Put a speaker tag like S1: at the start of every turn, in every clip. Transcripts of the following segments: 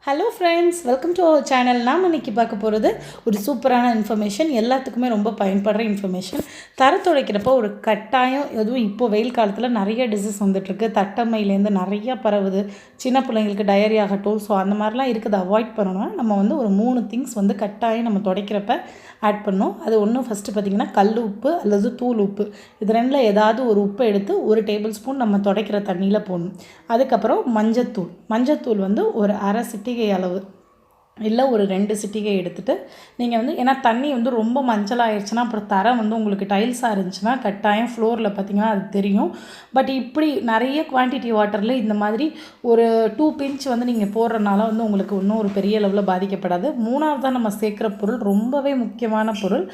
S1: Hello friends, welcome to our channel. நாம் இன்றைக்கி பார்க்க போகிறது ஒரு சூப்பரான இன்ஃபர்மேஷன், எல்லாத்துக்குமே ரொம்ப பயன்படுற இன்ஃபர்மேஷன். தரை துடைக்கிறப்போ ஒரு கட்டாயம், எதுவும் இப்போ வெயில் காலத்தில் நிறைய டிசீஸ் வந்துட்டுருக்கு. தட்டம்மையிலேருந்து நிறையா பரவுது. சின்ன பிள்ளைங்களுக்கு டயரி ஆகட்டும். ஸோ அந்த மாதிரிலாம் இருக்கிறத அவாய்ட் பண்ணணும்னா நம்ம வந்து ஒரு 3 திங்ஸ் வந்து கட்டாயம் நம்ம துடைக்கிறப்ப ஆட் பண்ணணும். அது ஒன்று ஃபஸ்ட்டு பார்த்திங்கன்னா கல் உப்பு அல்லது தூள் உப்பு. இது ரெண்டில் ஏதாவது ஒரு உப்பை எடுத்து 1 டேபிள் ஸ்பூன் நம்ம துடைக்கிற தண்ணியில் போடணும். அதுக்கப்புறம் மஞ்சத்தூள் வந்து ஒரு அரை சிட்டிகை அளவு இல்லை ஒரு 2 சிட்டிகை எடுத்துகிட்டு நீங்கள் வந்து, ஏன்னா தண்ணி வந்து ரொம்ப மஞ்சளாகிடுச்சுன்னா அப்புறம் தரை வந்து உங்களுக்கு டைல்ஸாக இருந்துச்சுன்னா கட்டாயம் ஃப்ளோரில் பார்த்திங்கன்னா அது தெரியும். பட் இப்படி நிறைய குவான்டிட்டி வாட்டரில் இந்த மாதிரி ஒரு 2 பிஞ்ச் வந்து நீங்கள் போடுறனால வந்து உங்களுக்கு இன்னும் ஒரு பெரிய லெவலில் பாதிக்கப்படாது. 3ஆவதாக நம்ம சேர்க்குற பொருள் ரொம்பவே முக்கியமான பொருள்,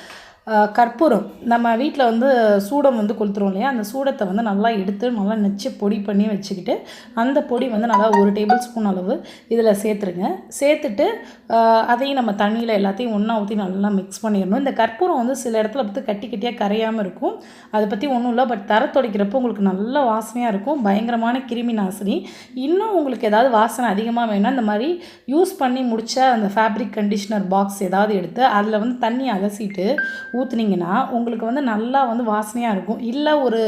S1: கற்பூரம். நம்ம வீட்டில் வந்து சூடம் வந்து கொளுத்துறோம் இல்லையா, அந்த சூடத்தை வந்து நல்லா எடுத்து நல்லா நெச்சு பொடி பண்ணி வச்சுக்கிட்டு அந்த பொடி வந்து நல்லா 1 டேபிள் ஸ்பூன் அளவு இதில் சேர்த்துருங்க. சேர்த்துட்டு அதையும் நம்ம தண்ணியில் எல்லாத்தையும் ஒன்றா ஊற்றி நல்லா மிக்ஸ் பண்ணிடணும். இந்த கற்பூரம் வந்து சில இடத்துல பார்த்து கட்டி கட்டியாக கரையாமல் இருக்கும். அதை பற்றி ஒன்றும் இல்லை. பட் தரை துடைக்கிறப்போ உங்களுக்கு நல்ல வாசனையாக இருக்கும். பயங்கரமான கிருமி நாசினி. இன்னும் உங்களுக்கு ஏதாவது வாசனை அதிகமாக வேணும்னா இந்த மாதிரி யூஸ் பண்ணி முடித்த அந்த ஃபேப்ரிக் கண்டிஷ்னர் பாக்ஸ் ஏதாவது எடுத்து அதில் வந்து தண்ணி அலசிட்டு ஊற்றுனீங்கன்னா உங்களுக்கு வந்து நல்லா வந்து வாசனையாக இருக்கும். இல்லை ஒரு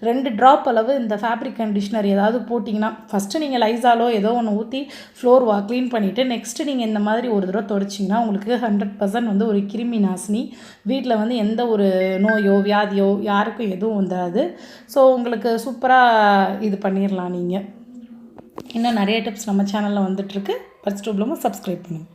S1: 2 ட்ராப் அளவு இந்த ஃபேப்ரிக் கண்டிஷ்னர் ஏதாவது போட்டிங்கன்னா, ஃபஸ்ட்டு நீங்கள் லைசாலோ ஏதோ ஒன்று ஊற்றி ஃப்ளோர் க்ளீன் பண்ணிவிட்டு நெக்ஸ்ட்டு நீங்கள் இந்த மாதிரி ஒரு தடவை துடைச்சிங்கன்னா உங்களுக்கு 100% வந்து ஒரு கிருமி நாசினி. வீட்டில் வந்து எந்த ஒரு நோயோ வியாதியோ யாருக்கும் எதுவும் வந்துடாது. ஸோ உங்களுக்கு சூப்பராக இது பண்ணிடலாம். நீங்கள் இன்னும் நிறைய டிப்ஸ் நம்ம சேனலில் வந்துட்டுருக்கு. ஃபர்ஸ்ட் சப்ஸ்கிரைப் பண்ணுங்கள்.